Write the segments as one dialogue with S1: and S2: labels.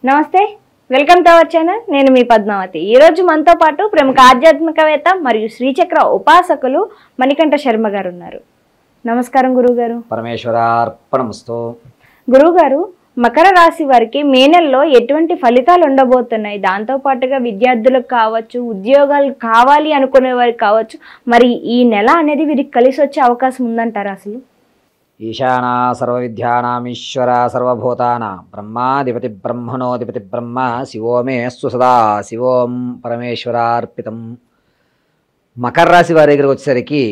S1: నమస్తే, welcome to our channel. నేను మీ పద్మావతి. ఈరోజు మనతో పాటు ప్రముఖ ఆధ్యాత్మికవేత్త మరియు శ్రీచక్ర ఉపాసకులు మణికంఠ శర్మ గారు ఉన్నారు. నమస్కారం గురువుగారు.
S2: పరమేశ్వరార్పణమస్తు.
S1: గురువుగారు, మకర రాశి వారికి మే నెలలో ఎటువంటి ఫలితాలు ఉండబోతున్నాయి? దాంతో పాటుగా విద్యార్థులకు కావచ్చు, ఉద్యోగాలు కావాలి అనుకునే వారికి కావచ్చు, మరి ఈ నెల అనేది వీరికి కలిసి వచ్చే అవకాశం ఉందంటారా? అసలు
S2: ఈశానా సర్వవిద్యానామీశ్వర సర్వభూతానాం బ్రహ్మాధిపతి బ్రహ్మణోధిపతి బ్రహ్మ శివో మే సదా శివోం పరమేశ్వరార్పితం. మకర రాశి వారి దగ్గరికి వచ్చేసరికి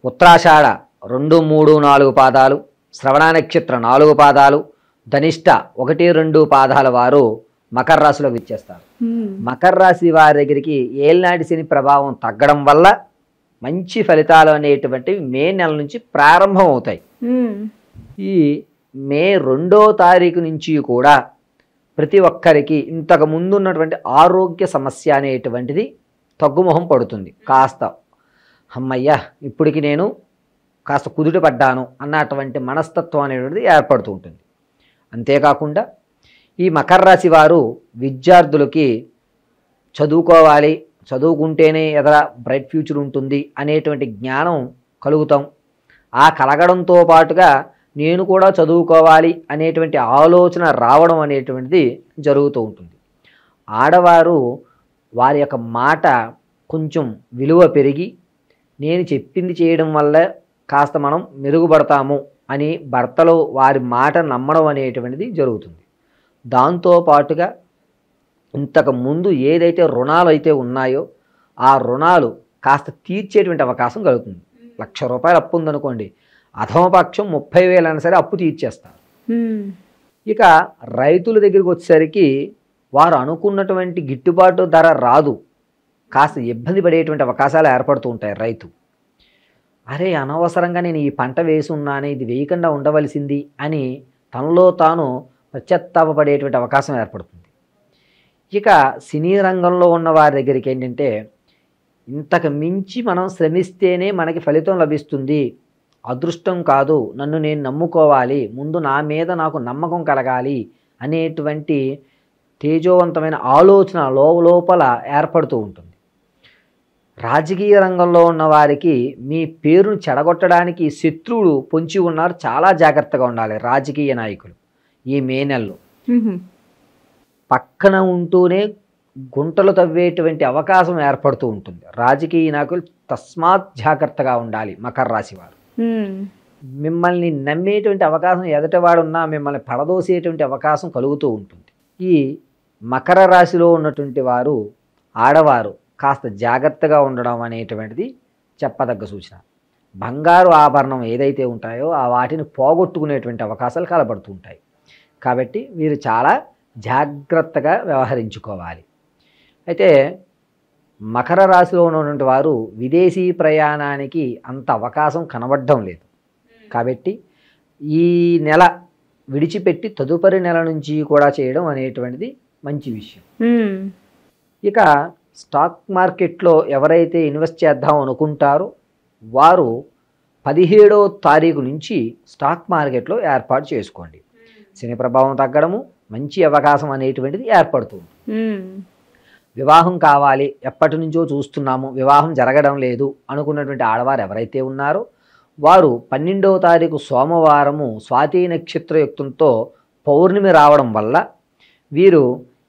S2: ఉత్తరాషాఢ 2, 3, 4 పాదాలు, శ్రవణ నక్షత్ర 4 పాదాలు, ధనిష్ట 1, 2 పాదాల వారు మకర రాశిలోకి ఇచ్చేస్తారు. మకర రాశి వారి దగ్గరికి ఏలినాటి శని ప్రభావం తగ్గడం వల్ల మంచి ఫలితాలు అనేటువంటివి మే నెల నుంచి ప్రారంభం అవుతాయి. ఈ మే 2వ తారీఖు నుంచి కూడా ప్రతి ఒక్కరికి ఇంతకు ముందు ఉన్నటువంటి ఆరోగ్య సమస్య అనేటువంటిది తగ్గుముఖం పడుతుంది. కాస్త అమ్మయ్య ఇప్పటికి నేను కాస్త కుదుట పడ్డాను అన్నటువంటి మనస్తత్వం అనేటువంటిది ఏర్పడుతూ ఉంటుంది. అంతేకాకుండా ఈ మకర రాశి వారు విద్యార్థులకి చదువుకోవాలి, చదువుకుంటేనే ఎదర బ్రైట్ ఫ్యూచర్ ఉంటుంది అనేటువంటి జ్ఞానం కలుగుతాం. ఆ కలగడంతో పాటుగా నేను కూడా చదువుకోవాలి అనేటువంటి ఆలోచన రావడం అనేటువంటిది జరుగుతూ ఉంటుంది. ఆడవారు వారి యొక్క మాట కొంచెం విలువ పెరిగి నేను చెప్పింది చేయడం వల్ల కాస్త మనం మెరుగుపడతాము అని భర్తలో వారి మాట నమ్మడం అనేటువంటిది జరుగుతుంది. దాంతోపాటుగా ఇంతకు ముందు ఏదైతే రుణాలు అయితే ఉన్నాయో ఆ రుణాలు కాస్త తీర్చేటువంటి అవకాశం కలుగుతుంది. 1,00,000 రూపాయలు అప్పు ఉందనుకోండి, అధమపక్షం 30,000 అయినా సరే అప్పు తీర్చేస్తారు. ఇక రైతుల దగ్గరికి వచ్చేసరికి వారు అనుకున్నటువంటి గిట్టుబాటు ధర రాదు, కాస్త ఇబ్బంది పడేటువంటి అవకాశాలు ఏర్పడుతూ ఉంటాయి. రైతు అరే అనవసరంగా నేను ఈ పంట వేసి ఉన్నాను, ఇది వేయకుండా ఉండవలసింది అని తనలో తాను పశ్చాత్తాపపడేటువంటి అవకాశం ఏర్పడుతుంది. ఇక సినీ రంగంలో ఉన్న వారి దగ్గరికి ఏంటంటే ఇంతకు మించి మనం శ్రమిస్తేనే మనకి ఫలితం లభిస్తుంది, అదృష్టం కాదు, నన్ను నేను నమ్ముకోవాలి, ముందు నా మీద నాకు నమ్మకం కలగాలి అనేటువంటి తేజోవంతమైన ఆలోచన లోపల ఏర్పడుతూ ఉంటుంది. రాజకీయ రంగంలో ఉన్న వారికి మీ పేరును చెడగొట్టడానికి శత్రువులు పొంచి ఉన్నారు, చాలా జాగ్రత్తగా ఉండాలి. రాజకీయ నాయకులు ఈ మే నెలలో పక్కన ఉంటూనే గుంటలు తవ్వేటువంటి అవకాశం ఏర్పడుతూ ఉంటుంది. రాజకీయ నాయకులు తస్మాత్ జాగ్రత్తగా ఉండాలి. మకర రాశి వారు మిమ్మల్ని నమ్మేటువంటి అవకాశం ఎదటివాడున్నా మిమ్మల్ని పడదోసేటువంటి అవకాశం కలుగుతూ ఉంటుంది. ఈ మకర రాశిలో ఉన్నటువంటి వారు ఆడవారు కాస్త జాగ్రత్తగా ఉండడం అనేటువంటిది చెప్పదగ్గ సూచన. బంగారు ఆభరణం ఏదైతే ఉంటాయో ఆ వాటిని పోగొట్టుకునేటువంటి అవకాశాలు కనబడుతూ ఉంటాయి. కాబట్టి వీరు చాలా జాగ్రత్తగా వ్యవహరించుకోవాలి. అయితే మకర రాశిలో ఉన్నటువంటి వారు విదేశీ ప్రయాణానికి అంత అవకాశం కనబడడం లేదు. కాబట్టి ఈ నెల విడిచిపెట్టి తదుపరి నెల నుంచి కూడా చేయడం అనేటువంటిది మంచి విషయం. ఇక స్టాక్ మార్కెట్లో ఎవరైతే ఇన్వెస్ట్ చేద్దాం అనుకుంటారో వారు 17వ తారీఖు నుంచి స్టాక్ మార్కెట్లో ఏర్పాటు చేసుకోండి. శని ప్రభావం తగ్గడము, మంచి అవకాశం అనేటువంటిది ఏర్పడుతుంది. వివాహం కావాలి, ఎప్పటి నుంచో చూస్తున్నాము, వివాహం జరగడం లేదు అనుకున్నటువంటి ఆడవారు ఎవరైతే ఉన్నారో వారు 12వ తారీఖు సోమవారము స్వాతి నక్షత్రయుక్తంతో పౌర్ణమి రావడం వల్ల వీరు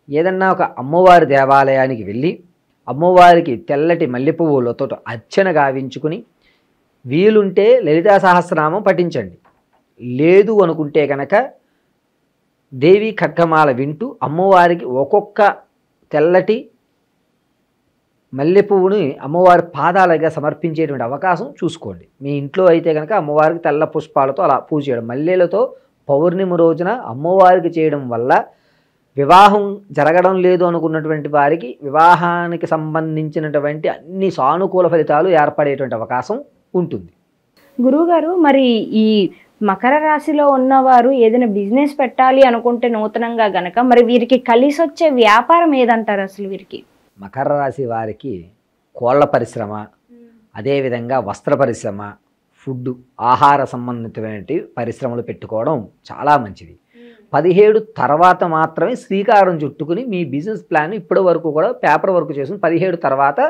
S2: ఏదన్నా ఒక అమ్మవారి దేవాలయానికి వెళ్ళి అమ్మవారికి తెల్లటి మల్లెపువ్వులతో అర్చన గావించుకుని వీలుంటే లలితా సహస్రనామం పఠించండి. లేదు అనుకుంటే కనుక దేవి ఖడ్గమాల వింటూ అమ్మవారికి ఒక్కొక్క తెల్లటి మల్లెపువ్వుని అమ్మవారి పాదాలుగా సమర్పించేటువంటి అవకాశం చూసుకోండి. మీ ఇంట్లో అయితే కనుక అమ్మవారికి తెల్ల పుష్పాలతో అలా పూజ చేయడం, మల్లెలతో పౌర్ణమి రోజున అమ్మవారికి చేయడం వల్ల వివాహం జరగడం లేదు అనుకున్నటువంటి వారికి వివాహానికి సంబంధించినటువంటి అన్ని సానుకూల ఫలితాలు ఏర్పడేటువంటి అవకాశం ఉంటుంది.
S1: గురువుగారు, మరి ఈ మకర రాశిలో ఉన్నవారు ఏదైనా బిజినెస్ పెట్టాలి అనుకుంటే నూతనంగా గనక మరి వీరికి కలిసి వచ్చే వ్యాపారం ఏదంటారు? అసలు వీరికి
S2: మకర రాశి వారికి కోళ్ల పరిశ్రమ, అదేవిధంగా వస్త్ర పరిశ్రమ, ఫుడ్ ఆహార సంబంధితమైన పరిశ్రమలు పెట్టుకోవడం చాలా మంచిది. 17 తర్వాత మాత్రమే శ్రీకారం చుట్టుకుని మీ బిజినెస్ ప్లాన్ ఇప్పటి వరకు కూడా పేపర్ వర్క్ చేసుకుని 17 తర్వాత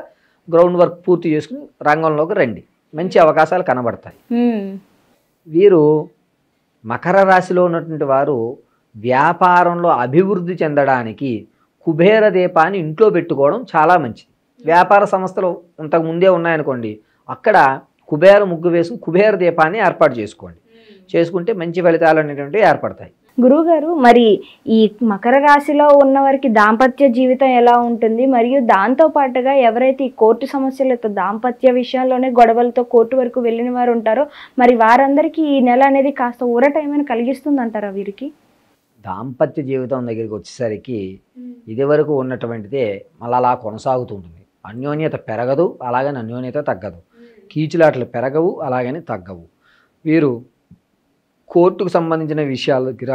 S2: గ్రౌండ్ వర్క్ పూర్తి చేసుకుని రంగంలోకి రండి, మంచి అవకాశాలు కనబడతాయి. వీరు మకర రాశిలో ఉన్నటువంటి వారు వ్యాపారంలో అభివృద్ధి చెందడానికి కుబేర దీపాన్ని ఇంట్లో పెట్టుకోవడం చాలా మంచిది. వ్యాపార సంస్థలు ఇంతకు ముందే ఉన్నాయనుకోండి, అక్కడ కుబేర ముగ్గు వేసి కుబేర దీపాన్ని ఏర్పాటు చేసుకోండి. చేసుకుంటే మంచి ఫలితాలు అనేటువంటివి ఏర్పడతాయి.
S1: గురువుగారు, మరి ఈ మకర రాశిలో ఉన్న వారికి దాంపత్య జీవితం ఎలా ఉంటుంది, మరియు దాంతో పాటుగా ఎవరైతే ఈ కోర్టు సమస్యలతో దాంపత్య విషయాల్లోనే గొడవలతో కోర్టు వరకు వెళ్ళిన వారు ఉంటారో, మరి వారందరికీ ఈ నెల అనేది కాస్త ఊరట ఏమైనా కలిగిస్తుంది అంటారా వీరికి?
S2: దాంపత్య జీవితం దగ్గరికి వచ్చేసరికి ఇదివరకు ఉన్నటువంటిదే మళ్ళీ అలా కొనసాగుతుంటుంది. అన్యోన్యత పెరగదు, అలాగని అన్యోన్యత తగ్గదు. కీచులాటలు పెరగవు, అలాగని తగ్గవు. వీరు కోర్టుకు సంబంధించిన విషయాల దగ్గర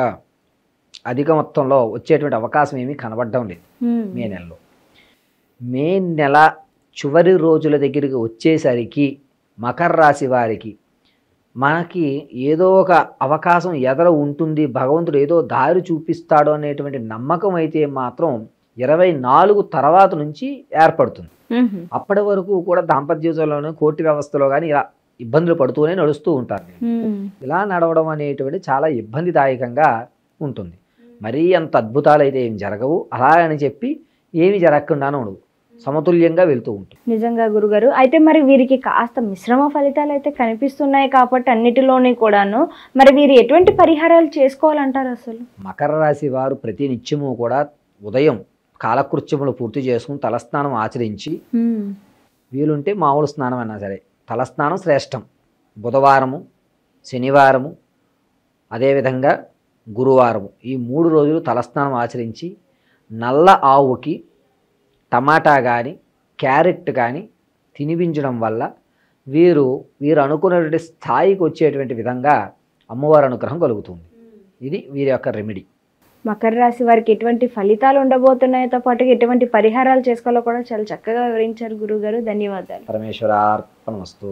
S2: అధిక మొత్తంలో వచ్చేటువంటి అవకాశం ఏమీ కనబడడం లేదు మే నెలలో. మే నెల చివరి రోజుల దగ్గరికి వచ్చేసరికి మకర రాశి వారికి మనకి ఏదో ఒక అవకాశం ఎదర ఉంటుంది, భగవంతుడు ఏదో దారి చూపిస్తాడు అనేటువంటి నమ్మకం అయితే మాత్రం 24 తర్వాత నుంచి ఏర్పడుతుంది. అప్పటి వరకు కూడా దాంపత్య జీవితంలోనే కోర్టు వ్యవస్థలో కానీ ఇలా ఇబ్బందులు పడుతూనే నడుస్తూ ఉంటారు. ఇలా నడవడం అనేటువంటి చాలా ఇబ్బందిదాయకంగా ఉంటుంది. మరీ అంత అద్భుతాలు అయితే ఏం జరగవు, అలా అని చెప్పి ఏమి జరగకుండానే ఉండవు, సమతుల్యంగా వెళ్తూ ఉంటుంది.
S1: నిజంగా గురుగారు, అయితే మరి వీరికి కాస్త మిశ్రమ ఫలితాలు అయితే కనిపిస్తున్నాయి కాబట్టి అన్నిటిలోనే కూడాను, మరి వీరు ఎటువంటి పరిహారాలు చేసుకోవాలంటారు అసలు?
S2: మకర రాశి వారు ప్రతి నిత్యము కూడా ఉదయం కాలకృత్యములు పూర్తి చేసుకుని తలస్నానం ఆచరించి, వీలుంటే మామూలు స్నానం అన్నా సరే తలస్నానం శ్రేష్టం. బుధవారము, శనివారము, అదేవిధంగా గురువారము, ఈ 3 రోజులు తలస్నానం ఆచరించి నల్ల ఆవుకి టమాటా కానీ క్యారెట్ కానీ తినిపించడం వల్ల వీరు అనుకున్నటువంటి స్థాయికి వచ్చేటువంటి విధంగా అమ్మవారి అనుగ్రహం కలుగుతుంది. ఇది వీరి యొక్క రెమెడీ.
S1: మకర రాశి వారికి ఎటువంటి ఫలితాలు ఉండబోతున్నాయో పాటు ఎటువంటి పరిహారాలు చేసుకోవాలో కూడా చాలా చక్కగా వివరించారు గురువుగారు. ధన్యవాదాలు.
S2: పరమేశ్వరార్పణమస్తు.